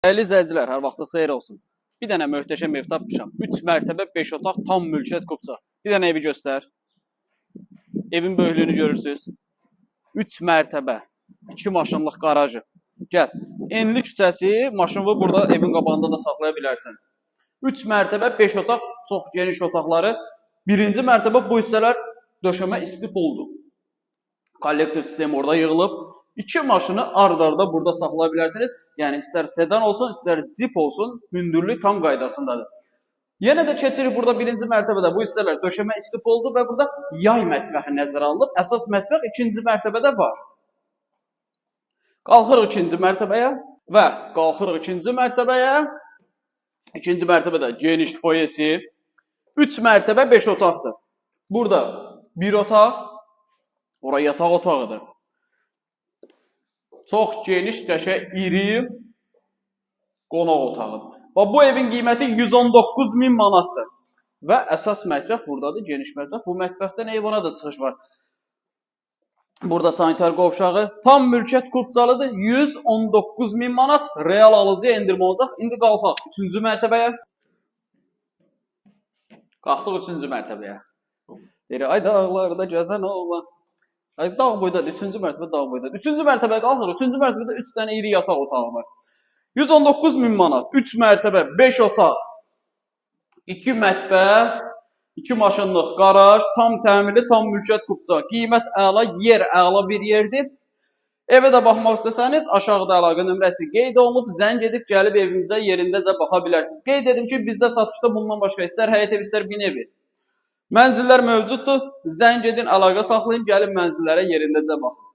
Dəyərli izləyicilər, hər vaxtınız xeyir olsun. Bir dənə möhtəşəm ev tapmışam. 3 mərtəbə, 5 otaq, tam mülkiyyət kupça. Bir dənə evi göstər. Evin böyüklüyünü görürsünüz. 3 mərtəbə, 2 maşınlıq qarajı. Gəl. Enli küçəsi, maşını burada evin qabağında da saxlaya bilərsən. 3 mərtəbə, 5 otaq, çox geniş otaqları. Birinci mərtəbə bu hissələr döşəmə isti poldu. Kollektor sistemi orada yığılıb. 2 maşını ard-arda burada saxlaya bilərsiniz. Yəni, istər sedan olsun, istər Jeep olsun, hündürlük tam qaydasındadır. Yenə də keçirik burada birinci mərtəbədə bu hissələr döşəmə istif oldu və burada yay mətbəxi nəzərə alınıb. Əsas mətbəx ikinci mərtəbədə var. Qalxırıq ikinci mərtəbəyə və qalxırıq ikinci mərtəbəyə. İkinci mərtəbədə geniş foyesi. 3 mərtəbə 5 otaqdır. Burada bir otaq, oraya yataq otağıdır. Çox geniş, qəşəng, iri qonaq otağıdır. Və bu evin qiyməti 119.000 manatdır. Və əsas mətbəx buradadır, geniş mətbəx. Bu mətbəxdən eyvana da çıxış var. Burada sanitar qovşağı, tam mülkiyyət kupçalıdır. 119.000 manat real alıcıya endirmə olacaq. İndi qalxaq 3-cü mərtəbəyə. Qalxdıq 3-cü mərtəbəyə. Deyir, ay dağlarda gəzən oğlan. Dağ boydadır, 3-cü mərtəbə dağ boydadır. 3-cü mərtəbəyə qalxırıq, 3-cü mərtəbədə 3 dənə iri yataq otağı var. 119.000 manat, 3 mərtəbə, 5 otaq, 2 mətbəx, 2 maşınlıq qaraj, tam təmirli, tam mülkiyyət kupça. Qiymət əla, yer əla bir yerdir. Evə də baxmaq istəsəniz, aşağıda əlaqə nömrəsi qeyd olunub, zəng edib gəlib evimizə yerindəcə baxa bilərsiniz. Qeyd edim ki, bizdə satışda bundan başqa istər həyət ev, istər bin evi. Mənzillər mövcuddur. Zəng edin, əlaqə saxlayın, gəlin mənzillərə yerindəcə baxın.